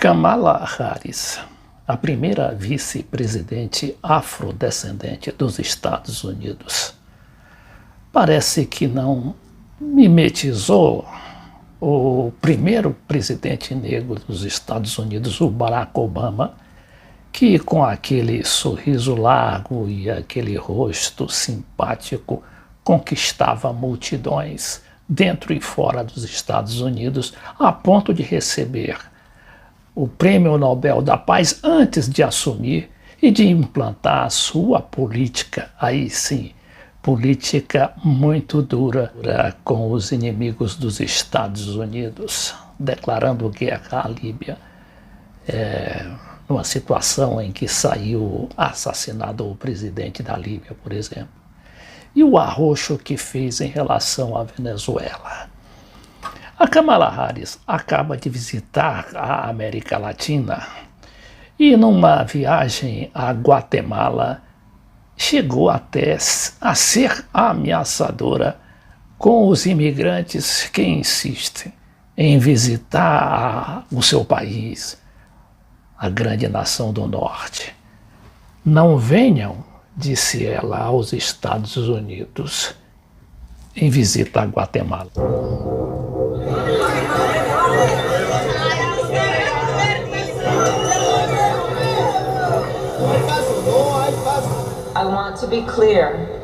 Kamala Harris, a primeira vice-presidente afrodescendente dos Estados Unidos, parece que não mimetizou o primeiro presidente negro dos Estados Unidos, o Barack Obama, que com aquele sorriso largo e aquele rosto simpático conquistava multidões dentro e fora dos Estados Unidos, a ponto de receber o Prêmio Nobel da Paz antes de assumir e de implantar a sua política, aí sim, política muito dura com os inimigos dos Estados Unidos, declarando guerra à Líbia, numa situação em que saiu assassinado o presidente da Líbia, por exemplo. E o arroxo que fez em relação à Venezuela. A Kamala Harris acaba de visitar a América Latina e numa viagem a Guatemala chegou até a ser ameaçadora com os imigrantes que insistem em visitar o seu país, a grande nação do norte. Não venham, disse ela aos Estados Unidos, em visita a Guatemala.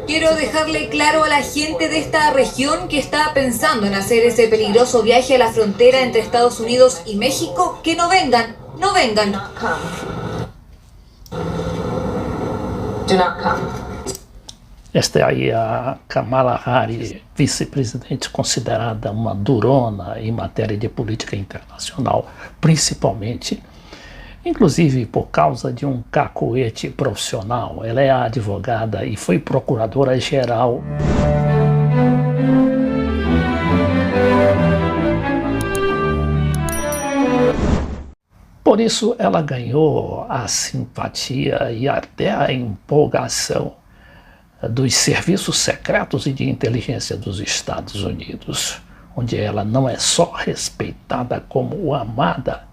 Quiero dejarle claro a la gente de esta región que está pensando en hacer ese peligroso viaje a la frontera entre Estados Unidos y México, que no vengan, no vengan. Do not come. Esta aí é a Kamala Harris, vice-presidente considerada uma durona em matéria de política internacional, principalmente, inclusive por causa de um cacoete profissional. Ela é advogada e foi procuradora-geral. Por isso ela ganhou a simpatia e até a empolgação dos serviços secretos e de inteligência dos Estados Unidos, onde ela não é só respeitada como amada,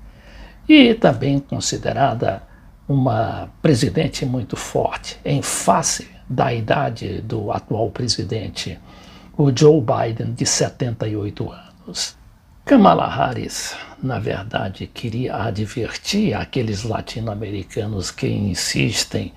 e também considerada uma presidente muito forte, em face da idade do atual presidente, o Joe Biden, de 78 anos. Kamala Harris, na verdade, queria advertir aqueles latino-americanos que insistem,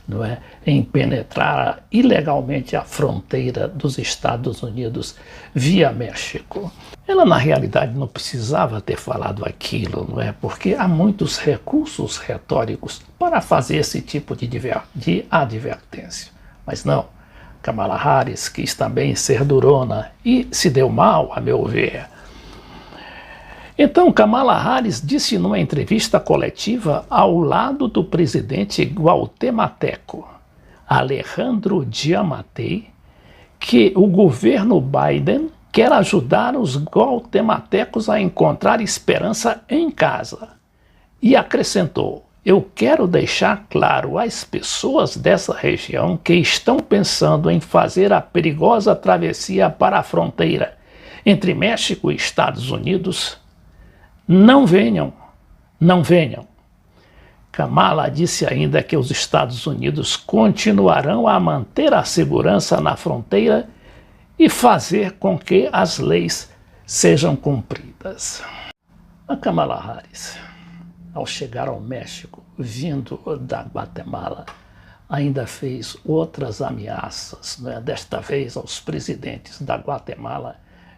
não é, em penetrar ilegalmente a fronteira dos Estados Unidos via México. Ela, na realidade, não precisava ter falado aquilo, não é? Porque há muitos recursos retóricos para fazer esse tipo de advertência. Mas não, Kamala Harris quis também ser durona e se deu mal, a meu ver. Então, Kamala Harris disse numa entrevista coletiva ao lado do presidente guatemalteco, Alejandro Giammattei, que o governo Biden quer ajudar os guatemaltecos a encontrar esperança em casa. E acrescentou: eu quero deixar claro às pessoas dessa região que estão pensando em fazer a perigosa travessia para a fronteira entre México e Estados Unidos, não venham, não venham. Kamala disse ainda que os Estados Unidos continuarão a manter a segurança na fronteira e fazer com que as leis sejam cumpridas. A Kamala Harris, ao chegar ao México, vindo da Guatemala, ainda fez outras ameaças, né? Desta vez aos presidentes da Guatemala,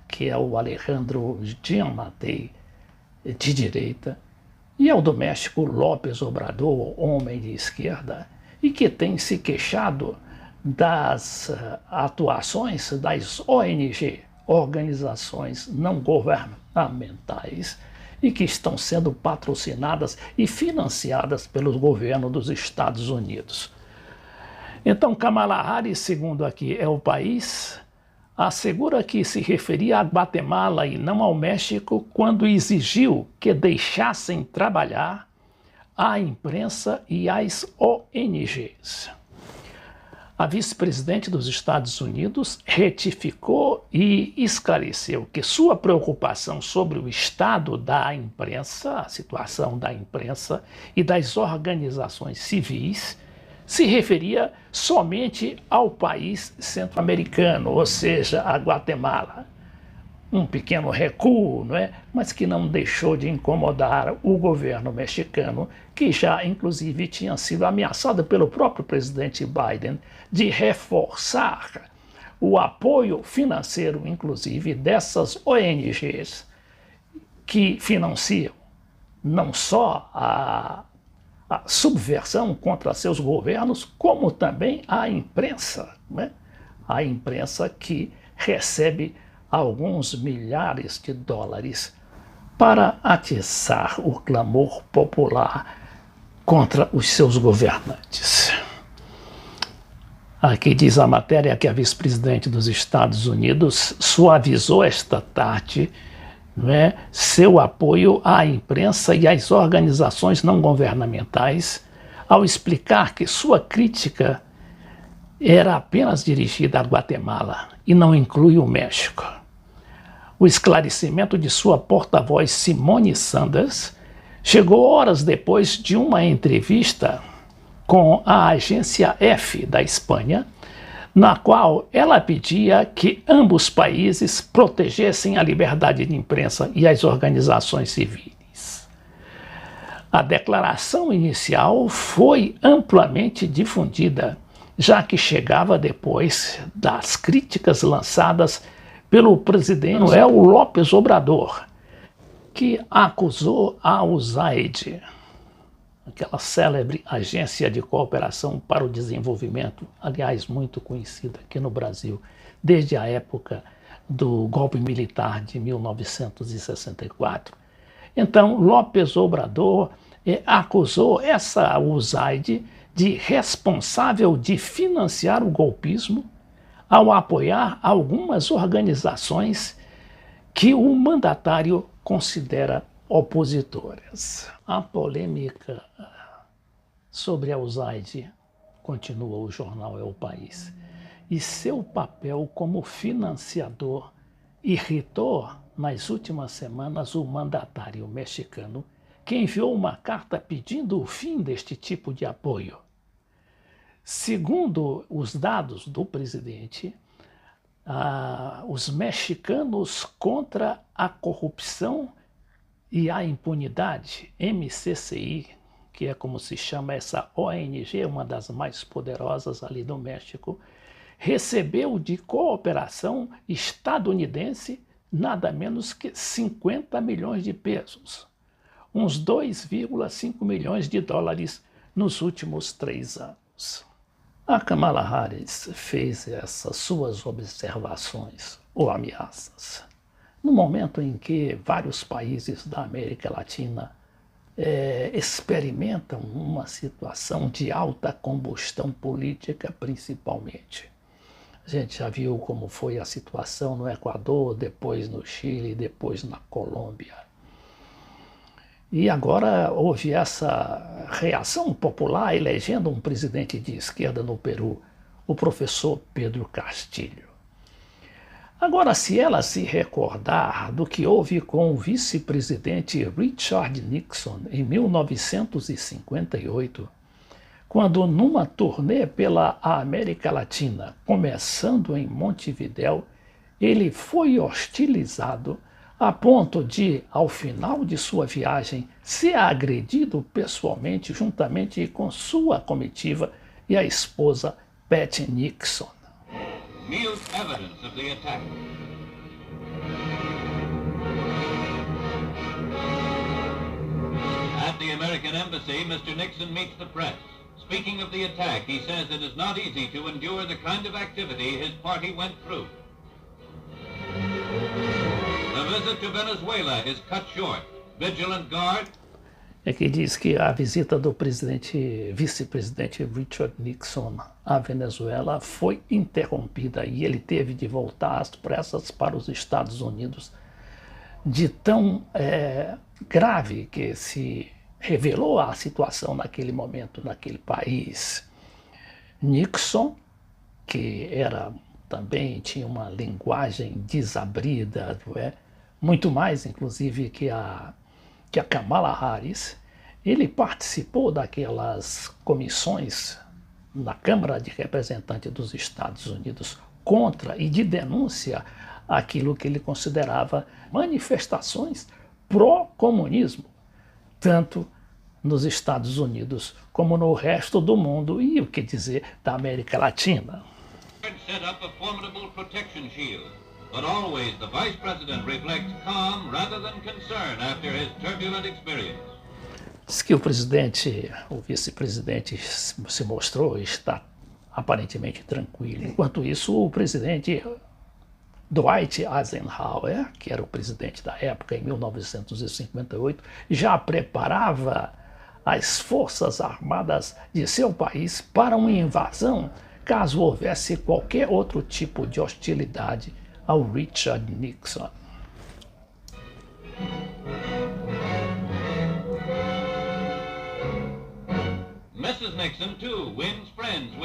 que é o Alejandro Giammattei, de direita, e ao do México, López Obrador, homem de esquerda, e que tem se queixado das atuações das ONG, organizações não governamentais, e que estão sendo patrocinadas e financiadas pelo governo dos Estados Unidos. Então, Kamala Harris, segundo aqui é o país, assegura que se referia a Guatemala e não ao México quando exigiu que deixassem trabalhar a imprensa e as ONGs. a vice-presidente dos Estados Unidos retificou e esclareceu que sua preocupação sobre o estado da imprensa, a situação da imprensa e das organizações civis, se referia somente ao país centro-americano, ou seja, a Guatemala. Um pequeno recuo, não é? Mas que não deixou de incomodar o governo mexicano, que já inclusive tinha sido ameaçado pelo próprio presidente Biden de reforçar o apoio financeiro, inclusive, dessas ONGs que financiam não só a subversão contra seus governos, como também a imprensa, né? A imprensa que recebe alguns milhares de dólares para atiçar o clamor popular contra os seus governantes. Aqui diz a matéria que a vice-presidente dos Estados Unidos suavizou esta tarde, né, seu apoio à imprensa e às organizações não governamentais, ao explicar que sua crítica era apenas dirigida à Guatemala e não inclui o México. O esclarecimento de sua porta-voz Simone Sanders chegou horas depois de uma entrevista com a agência F da Espanha, na qual ela pedia que ambos países protegessem a liberdade de imprensa e as organizações civis. A declaração inicial foi amplamente difundida, já que chegava depois das críticas lançadas pelo presidente Manuel López Obrador, que acusou a USAID, aquela célebre agência de cooperação para o desenvolvimento, aliás, muito conhecida aqui no Brasil, desde a época do golpe militar de 1964. Então, López Obrador acusou essa USAID de responsável de financiar o golpismo ao apoiar algumas organizações que o mandatário considera opositoras. A polêmica sobre a USAID, continua o jornal É o País, e seu papel como financiador irritou nas últimas semanas o mandatário mexicano, que enviou uma carta pedindo o fim deste tipo de apoio. Segundo os dados do presidente, os mexicanos contra a corrupção e a impunidade, MCCI, que é como se chama essa ONG, uma das mais poderosas ali do México, recebeu de cooperação estadunidense nada menos que 50 milhões de pesos, uns 2,5 milhões de dólares nos últimos 3 anos. A Kamala Harris fez essas suas observações ou ameaças no momento em que vários países da América Latina experimentam uma situação de alta combustão política, principalmente. A gente já viu como foi a situação no Equador, depois no Chile, depois na Colômbia. E agora houve essa reação popular elegendo um presidente de esquerda no Peru, o professor Pedro Castillo. Agora, se ela se recordar do que houve com o vice-presidente Richard Nixon em 1958, quando numa turnê pela América Latina, começando em Montevidéu, ele foi hostilizado a ponto de, ao final de sua viagem, ser agredido pessoalmente juntamente com sua comitiva e a esposa Pat Nixon. Mute evidence of the attack. At the American Embassy, Mr. Nixon meets the press. Speaking of the attack, he says it is not easy to endure the kind of activity his party went through. The visit to Venezuela is cut short. Vigilant guard. É que diz que a visita do vice-presidente Richard Nixon à Venezuela foi interrompida e ele teve de voltar às pressas para os Estados Unidos, de tão grave que se revelou a situação naquele momento, naquele país. Nixon que também tinha uma linguagem desabrida, não é? Muito mais, inclusive, que a Kamala Harris. Ele participou daquelas comissões na Câmara de Representantes dos Estados Unidos contra e de denúncia aquilo que ele considerava manifestações pró-comunismo, tanto nos Estados Unidos como no resto do mundo e, o que dizer, da América Latina. Set up a formidable protection shield, but always the Vice President reflects calm rather than concern after his turbulent experience. Diz que o vice-presidente se mostrou estar aparentemente tranquilo. Enquanto isso, o presidente Dwight Eisenhower, que era o presidente da época, em 1958, já preparava as forças armadas de seu país para uma invasão, caso houvesse qualquer outro tipo de hostilidade ao Richard Nixon. Mrs. Nixon, too, wins friends with